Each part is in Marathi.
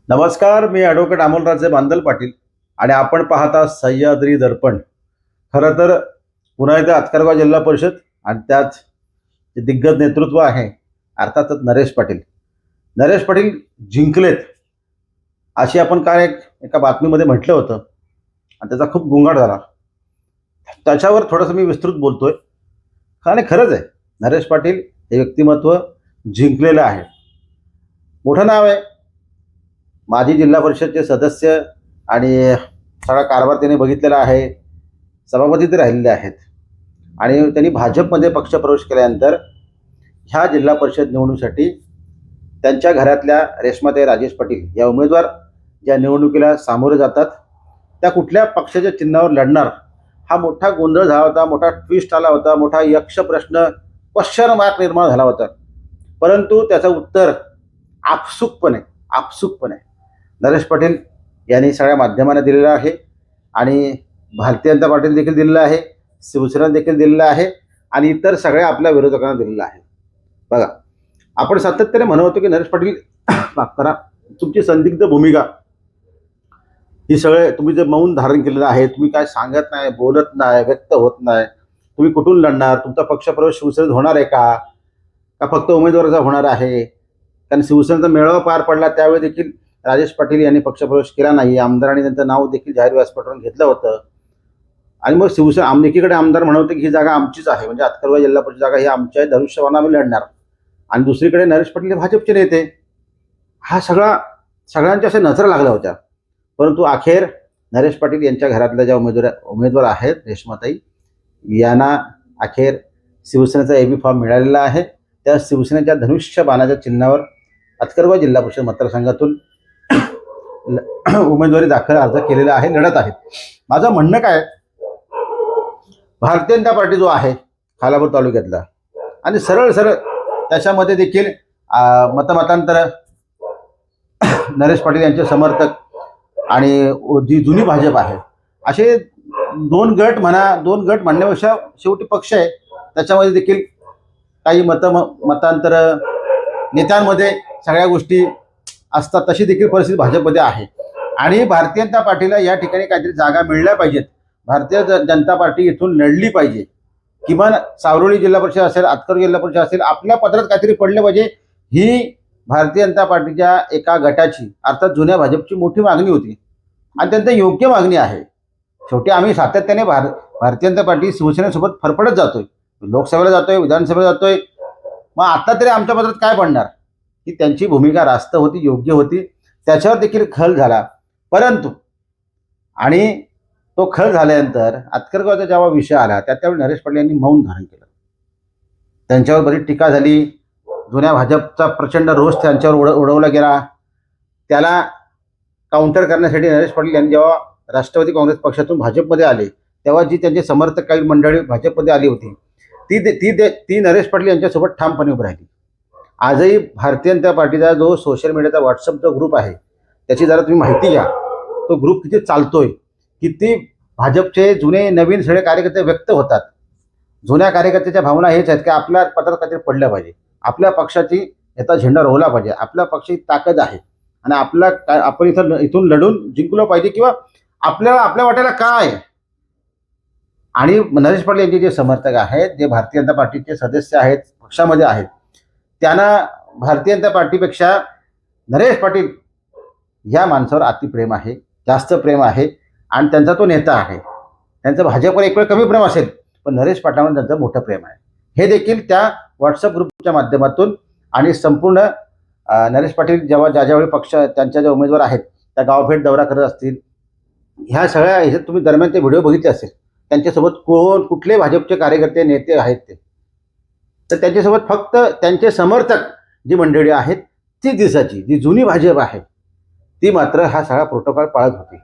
नमस्कार, मी ॲडव्होकेट अमोलराजे बांदल पाटील आणि आपण पाहता सह्याद्री दर्पण. खरं तर पुन्हा एकदा आतकरगाव जिल्हा परिषद आणि त्यात जे दिग्गज नेतृत्व आहे अर्थातच नरेश पाटील. नरेश पाटील जिंकलेत अशी आपण काय एका बातमीमध्ये म्हटलं होतं आणि त्याचा खूप गोंगाट झाला. त्याच्यावर थोडंसं मी विस्तृत बोलतोय. आणि खरंच आहे, नरेश पाटील हे व्यक्तिमत्व जिंकलेलं आहे. मोठं नाव आहे, माजी जिल्हा परिषदचे सदस्य आणि सगळा कारभार त्यांनी बघितलेला आहे. सभापती ते राहिलेले आहेत आणि त्यांनी भाजपमध्ये पक्षप्रवेश केल्यानंतर ह्या जिल्हा परिषद निवडणुकीसाठी त्यांच्या घरातल्या रेश्माताई राजेश पाटील या उमेदवार ज्या निवडणुकीला सामोरे जातात त्या कुठल्या पक्षाच्या चिन्हावर लढणार हा मोठा गोंधळ झाला होता, मोठा ट्विस्ट आला होता, मोठा यक्ष प्रश्न क्वेश्चन मार्क निर्माण झाला होता. परंतु त्याचं उत्तर आपसुकपणे नरेश पाटील यांनी सगळ्या माध्यमांना दिलेलं आहे आणि भारतीय जनता पार्टीने देखील दिलेलं आहे, शिवसेना देखील दिलेलं आहे आणि इतर सगळ्या आपल्या विरोधकांना दिलेलं आहे. बघा, आपण सातत्याने म्हणत होतो की नरेश पाटील माफ करा, तुमची संदिग्ध भूमिका ही सगळे तुम्ही जे मौन धारण केलेलं आहे, तुम्ही काय सांगत नाही, बोलत नाही, व्यक्त होत नाही, तुम्ही कुठून लढणार, तुमचा पक्षप्रवेश शिवसेनेत होणार आहे का फक्त उमेदवाराचा होणार आहे? कारण शिवसेनेचा मेळावा पार पडला त्यावेळी देखील राजेश पाटील यांनी पक्षप्रवेश केला नाही. आमदारांनी त्यांचं नाव देखील जाहीर व्यासपीठावरून घेतलं होतं आणि मग शिवसेना एकीकडे आमदार म्हणत होते की ही जागा आमचीच आहे, म्हणजे आतकरगाव जिल्हा परिषद जागा ही आमच्या आहे, धनुष्यबाण आम्ही लढणार. आणि दुसरीकडे नरेश पाटील हे भाजपचे नेते. हा सगळ्यांच्या अशा नजर लागल्या होत्या. परंतु अखेर नरेश पाटील यांच्या घरातल्या ज्या उमेदवार आहेत रेश्माताई यांना अखेर शिवसेनेचा एबी फॉर्म मिळालेला आहे. त्या शिवसेनेच्या धनुष्यबाणाच्या चिन्हावर आतकरगाव जिल्हा परिषद मतदारसंघातून उमेदवारी दाखल अर्ज केलेला आहे, लढत आहेत. माझं म्हणणं काय, भारतीय जनता पार्टी जो आहे खालापूर तालुक्यातला आणि सरळ त्याच्यामध्ये देखील मतमतांतर नरेश पाटील यांचे समर्थक आणि जी जुनी भाजप आहे असे दोन गट म्हणण्यापेक्षा शेवटी पक्ष आहे, त्याच्यामध्ये देखील काही मतांतर नेत्यांमध्ये सगळ्या गोष्टी असतात. तशी देखील परिस्थिती भाजपमध्ये आहे आणि भारतीय जनता पार्टीला या ठिकाणी काहीतरी जागा मिळल्या पाहिजेत. भारतीय जनता पार्टी इथून लढली पाहिजे. किमान सावरोळी जिल्हा परिषद असेल, आतकरगाव जिल्हा परिषद असेल, आपल्या पदरात काहीतरी पडलं पाहिजे. ही भारतीय जनता पार्टीच्या एका गटाची अर्थात जुन्या भाजपची मोठी मागणी होती आणि त्यांची योग्य मागणी आहे. शेवटी आम्ही सातत्याने भारतीय जनता पार्टी शिवसेनेसोबत फरफडत जातोय, लोकसभेला जातोय, विधानसभेला जातोय. मग आता तरी आमच्या पदरात काय पडणार? ही त्यांची भूमिका रास्त होती, योग्य होती, त्याच्यावर देखील खल झाला. परंतु आणि तो खल झाल्यानंतर आतकरगावचा जेव्हा विषय आला त्यावेळी नरेश पाटील यांनी मौन धारण केलं. त्यांच्यावर बरीच टीका झाली, जुन्या भाजपचा प्रचंड रोष त्यांच्यावर उडवला गेला. त्याला काउंटर करण्यासाठी नरेश पाटील यांनी जेव्हा राष्ट्रवादी काँग्रेस पक्षातून भाजपमध्ये आले तेव्हा जी त्यांची समर्थक काही मंडळी भाजपमध्ये आली होती ती नरेश पाटील यांच्यासोबत ठामपणे उभी राहिली. आजही भारतीय जनता पार्टीचा जो सोशल मीडियाचा व्हॉट्सअपचा ग्रुप आहे त्याची जरा तुम्ही माहिती घ्या. तो ग्रुप किती चालतोय, किती भाजपचे जुने नवीन सगळे कार्यकर्ते व्यक्त होतात. जुन्या कार्यकर्त्याच्या भावना हेच आहेत की आपल्या पत्रात काहीतरी पडलं पाहिजे, आपल्या पक्षाची याचा झेंडा रोवला पाहिजे, आपल्या पक्षाची ताकद आहे आणि आपण इथून लढून जिंकलो पाहिजे किंवा आपल्याला आपल्या वाट्याला काय. आणि नरेश पाटील यांचे जे समर्थक आहेत, जे भारतीय जनता पार्टीचे सदस्य आहेत, पक्षामध्ये आहेत, त्यांना भारतीय जनता पार्टीपेक्षा नरेश पाटील या माणसावर अतिप्रेम आहे, जास्त प्रेम आहे आणि त्यांचा तो नेता आहे. त्यांचं भाजपवर एक वेळ कमी प्रेम असेल पण नरेश पाटलांवर त्यांचं मोठं प्रेम आहे. हे देखील त्या व्हॉट्सअप ग्रुपच्या माध्यमातून आणि संपूर्ण नरेश पाटील जेव्हा ज्यावेळी पक्ष त्यांच्या ज्या उमेदवार आहेत त्या गावभेट दौरा करत असतील, ह्या सगळ्या ह्याच्यात तुम्ही दरम्यान ते व्हिडिओ बघितले असेल. त्यांच्यासोबत कुठले भाजपचे कार्यकर्ते नेते आहेत ते, तर त्यांच्यासोबत फक्त त्यांचे समर्थक जी मंडळी आहेत ती दिसायची. जी जुनी भाजप आहे ती मात्र हा सगळा प्रोटोकॉल पाळत होती.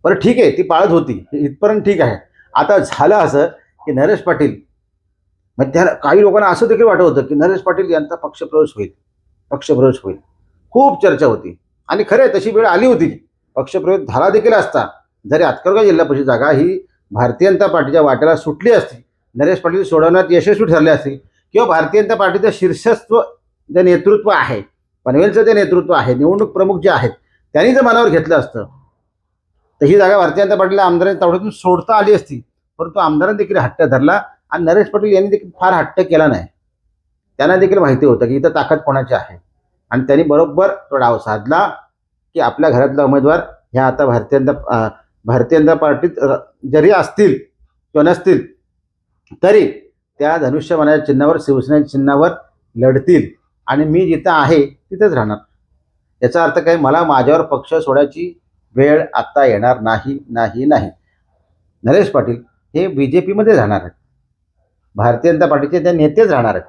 बरं ठीक आहे, ती पाळत होती इथपर्यंत ठीक आहे. आता झालं असं की नरेश पाटील म्हणजे त्या काही लोकांना असं देखील वाटत होतं की नरेश पाटील यांचा पक्षप्रवेश होईल. खूप चर्चा होती आणि खरं तशी वेळ आली होती. पक्षप्रवेश झाला देखील असता जरी आतकरगाव जिल्हा परिषद जागा ही भारतीय जनता पार्टीच्या वाट्याला सुटली असती, नरेश पाटील सोडवण्यात यशस्वी ठरले असते किंवा भारतीय जनता पार्टीचं शीर्षस्थ जे नेतृत्व आहे पनवेलचं जे नेतृत्व आहे, निवडणूक प्रमुख जे आहेत, त्यांनी जर मनावर घेतलं असतं तर ही जागा भारतीय जनता पार्टीला आमदारांनी तावडीतून सोडता आली असती. परंतु आमदारांनी देखील हट्ट धरला आणि नरेश पाटील यांनी देखील फार हट्ट केला नाही. त्यांना देखील माहिती होतं की इथं ताकद कोणाची आहे आणि त्यांनी बरोबर तो डाव साधला की आपल्या घरातला उमेदवार ह्या आता भारतीय जनता पार्टीत जरी असतील किंवा नसतील तरी त्या धनुष्यबाणाच्या चिन्हावर, शिवसेनेच्या चिन्हावर लढतील आणि मी जिथं आहे तिथेच राहणार. याचा अर्थ काय, मला माझ्यावर पक्ष सोडायची वेळ आता येणार नाही नाही नाही. नरेश पाटील हे बीजेपीमध्ये राहणार आहेत, भारतीय जनता पार्टीचे ते नेतेच राहणार आहेत.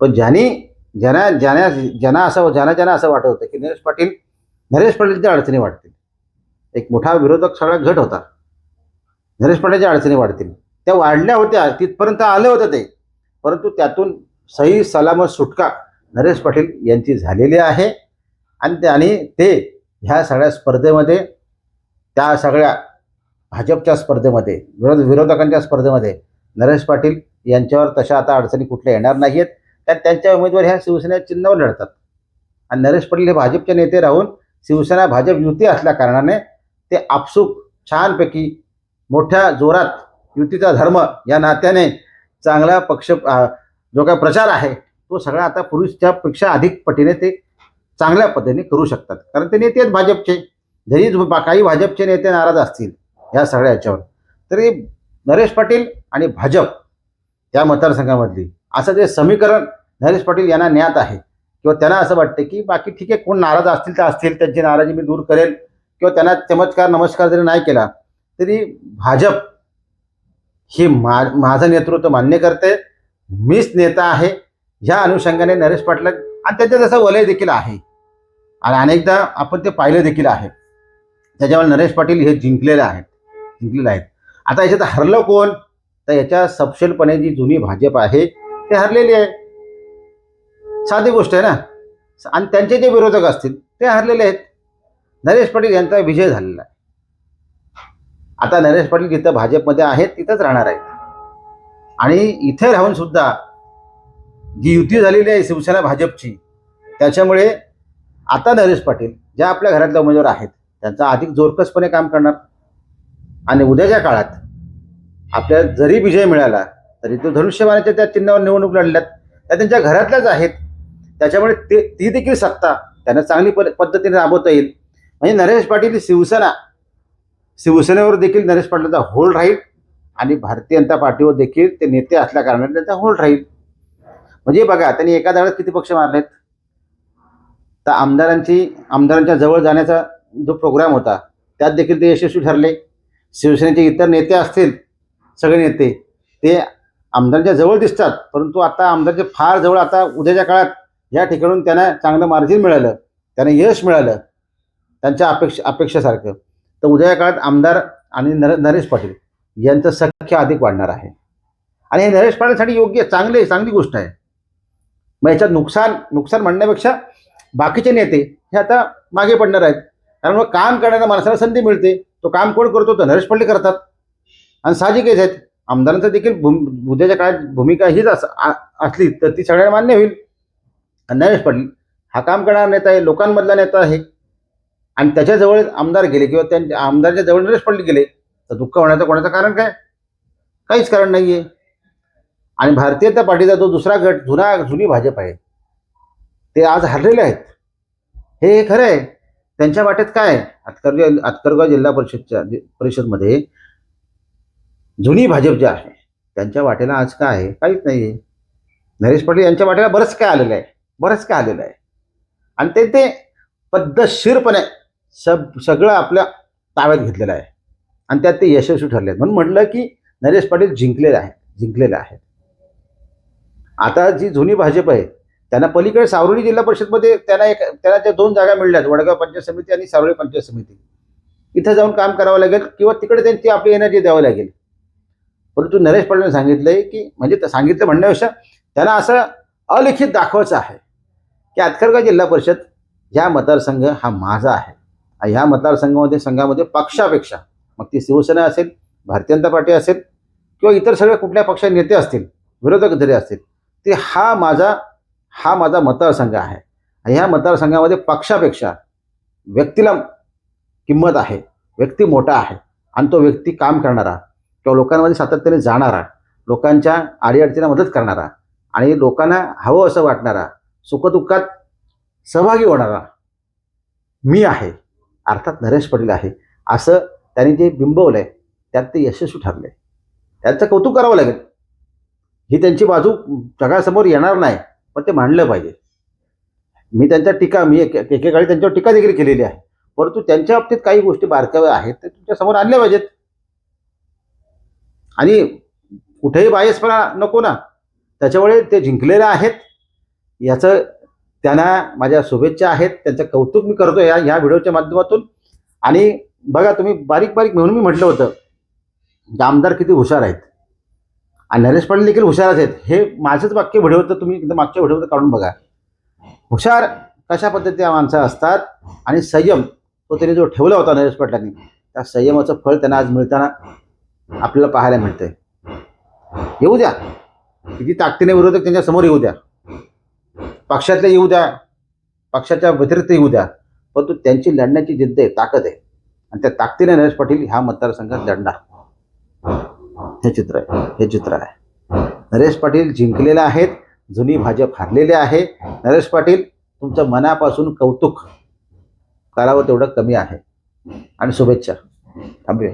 पण ज्यांना असं वाटत होतं की नरेश पाटीलच्या अडचणी वाढतील, एक मोठा विरोधक सगळा गट होता, नरेश पाटीलच्या अडचणी वाढतील, त्या वाढल्या होत्या, तिथपर्यंत आलं होतं ते. परंतु त्यातून सही सलामत सुटका नरेश पाटील यांची झालेली आहे आणि ते ह्या सगळ्या स्पर्धेमध्ये, त्या सगळ्या भाजपच्या स्पर्धेमध्ये, विरोधकांच्या स्पर्धेमध्ये नरेश पाटील यांच्यावर तशा आता अडचणी कुठल्या येणार नाहीत. त्यात त्यांच्या उमेदवार ह्या शिवसेनेच्या चिन्हावर लढतात आणि नरेश पाटील हे भाजपचे नेते राहून शिवसेना भाजप युती असल्या कारणाने ते आपसूक छानपैकी मोठ्या जोरात युतीचा धर्म या नात्याने चांगला पक्ष जो काय प्रचार आहे तो सगळा आता पूर्वीच्या पेक्षा अधिक पटीने ते चांगल्या पद्धतीने करू शकतात. कारण ते नेते आहेत भाजपचे. जरी काही भाजपचे नेते नाराज असतील ह्या सगळ्या याच्यावर, तरी नरेश पाटील आणि भाजप या मतदारसंघामधली असं जे समीकरण नरेश पाटील यांना ज्ञात आहे किंवा त्यांना असं वाटतं की बाकी ठीक आहे, कोण नाराज असतील तर असतील, त्यांची नाराजी मी दूर करेल किंवा त्यांना नमस्कार जरी नाही केला तरी भाजप ही माझं नेतृत्व मान्य करते, मीच नेता आहे, ह्या अनुषंगाने नरेश पाटील आणि त्यांचं जसं वलय देखील आहे आणि अनेकदा आपण ते पाहिलं देखील आहे. त्याच्यामुळे नरेश पाटील हे जिंकलेले आहेत. आता याच्यात हरलं कोण, तर याच्या सपशेलपणे जी जुनी भाजप आहे ते हरलेली आहे. साधी गोष्ट आहे ना. आणि त्यांचे जे विरोधक असतील ते हरलेले आहेत. नरेश पाटील यांचा विजय झालेला आहे. आता नरेश पाटील जिथं भाजपमध्ये आहेत तिथंच राहणार आहेत आणि इथे राहून सुद्धा जी युती झालेली आहे शिवसेना भाजपची, त्याच्यामुळे आता नरेश पाटील ज्या आपल्या घरातले उमेदवार आहेत त्यांचा अधिक जोरकसपणे काम करणार आणि उद्याच्या काळात आपल्याला जरी विजय मिळाला तरी तो धनुष्यबाणाच्या त्या चिन्हावर निवडणूक लढल्यात, त्या त्यांच्या घरातल्याच आहेत. त्याच्यामुळे ती देखील सत्ता त्यांना चांगली पद्धतीने राबवता येईल. म्हणजे नरेश पाटील शिवसेनेवर देखील नरेश पाटलांचा होल्ड राहील आणि भारतीय जनता पार्टीवर देखील ते नेते असल्या कारणाने त्यांचा होल्ड राहील. म्हणजे बघा, त्यांनी एका दगडात किती पक्ष मारलेत. तर आमदारांच्या जवळ जाण्याचा जो प्रोग्राम होता त्यात देखील ते यशस्वी ठरले. शिवसेनेचे इतर नेते असतील, सगळे नेते ते आमदारांच्या जवळ दिसतात, परंतु आता आमदारांच्या फार जवळ, आता उद्याच्या काळात या ठिकाणून त्यांना चांगलं मार्जिन मिळालं, त्यांना यश मिळालं त्यांच्या अपेक्षेसारखं, तर उद्याच्या काळात आमदार आणि नरेश पाटील यांचं सख्य अधिक वाढणार आहे. आणि हे नरेश पाटीलसाठी योग्य चांगली गोष्ट आहे. मग याच्यात नुकसान म्हणण्यापेक्षा बाकीचे नेते हे आता मागे पडणार आहेत. कारण मग काम करणाऱ्या माणसाला संधी मिळते, तो काम कोण करतो तर नरेश पाटील करतात. आणि साहजिकच आहेत, आमदारांचं देखील उद्याच्या काळात भूमिका हीच असली तर ती सगळ्यांना मान्य होईल. नरेश पाटील हा काम करणारा नेता आहे, लोकांमधला नेता आहे आणि त्याच्याजवळ आमदार गेले किंवा त्यांच्या आमदारच्या जवळ नरेश पाटील गेले तर दुःख होण्याचं कोणाचं कारण काय? काहीच कारण नाही आहे. आणि भारतीय जनता पार्टीचा जो दुसरा गट जुनी भाजप आहे ते आज हरलेले आहेत, हे खरं आहे. त्यांच्या वाटेत काय आहे, आतकरगाव जिल्हा परिषदमध्ये जुनी भाजप जे आहे त्यांच्या वाटेला आज काय आहे? काहीच नाही आहे. नरेश पाटील यांच्या वाटेला बरंच काय आलेलं आहे आणि ते पद्धतशीरपणे सगळं आपल्या ताब्यात घेतलेलं आहे आणि त्यात ते यशस्वी ठरले. म्हणून म्हटलं की नरेश पाटील जिंकलेले आहेत. आता जी जुनी भाजप आहे त्यांना पलीकडे सावरोली जिल्हा परिषदमध्ये त्यांना त्या 2 जागा मिळल्यात, वडगाव पंचायत समिती आणि सावरोली पंचायत समिती. इथं जाऊन काम करावं लागेल किंवा तिकडे त्यांची आपली एनर्जी द्यावी लागेल. परंतु नरेश पाटीलने सांगितलंय की, म्हणजे सांगितलं म्हणण्यापेक्षा त्यांना असं अलिखित दाखवायचं आहे की आतकरगाव जिल्हा परिषद ह्या मतदारसंघ हा माझा आहे. ह्या संघामध्ये पक्षापेक्षा, मग ती शिवसेना असेल, भारतीय जनता पार्टी असेल किंवा इतर सगळे कुठल्या पक्षाचे नेते असतील, विरोधक जरी असतील, ते हा माझा मतदारसंघ आहे ह्या मतदारसंघामध्ये पक्षापेक्षा व्यक्तीला किंमत आहे, व्यक्ती मोठा आहे आणि तो व्यक्ती काम करणारा किंवा लोकांमध्ये सातत्याने जाणारा, लोकांच्या अडीअडचणीला मदत करणारा आणि लोकांना हवं असं वाटणारा, सुखदुःखात सहभागी होणारा मी आहे, अर्थात नरेश पाटील आहे, असं त्यांनी जे बिंबवलंय त्यात ते यशस्वी ठरले. त्यांचं कौतुक करावं लागेल. ही त्यांची बाजू जगासमोर येणार नाही, पण ते मांडलं पाहिजे. मी एकेकाळी त्यांच्यावर टीका देखील केलेली आहे, परंतु त्यांच्या बाबतीत काही गोष्टी बारकाव्या आहेत ते तुमच्या समोर आणल्या पाहिजेत. आणि कुठेही बायसपणा नको ना. त्याच्यामुळे ते जिंकलेले आहेत, याचं त्यांना माझ्या शुभेच्छा आहेत. त्यांचं कौतुक मी करतो या व्हिडिओच्या माध्यमातून. आणि बघा, तुम्ही बारीक बारीक म्हणून मी म्हटलं होतं की आमदार किती हुशार आहेत आणि नरेश पाटील देखील हुशारच आहेत. हे माझंच वाक्य व्हिडिओ होतं, तुम्ही मागच्या व्हिडिओ काढून बघा. हुशार कशा पद्धतीच्या माणसं असतात आणि संयम तो त्यांनी जो ठेवला होता नरेश पाटलांनी, त्या संयमाचं फळ त्यांना आज मिळताना आपल्याला पाहायला मिळतंय. येऊ द्या, किती ताकदीने विरोधक त्यांच्या समोर येऊ द्या, पक्षातले येऊ द्या, पक्षाच्या व्यतिरिक्त येऊ द्या, परंतु त्यांची लढण्याची जिद्द आहे, ताकद आहे आणि त्या ताकदीने नरेश पाटील ह्या मतदारसंघात लढणार. हे चित्र आहे. नरेश पाटील जिंकलेले आहेत, जुनी भाजप हारलेले आहे. नरेश पाटील, तुमचं मनापासून कौतुक करावं तेवढं कमी आहे आणि शुभेच्छा. थांबूया.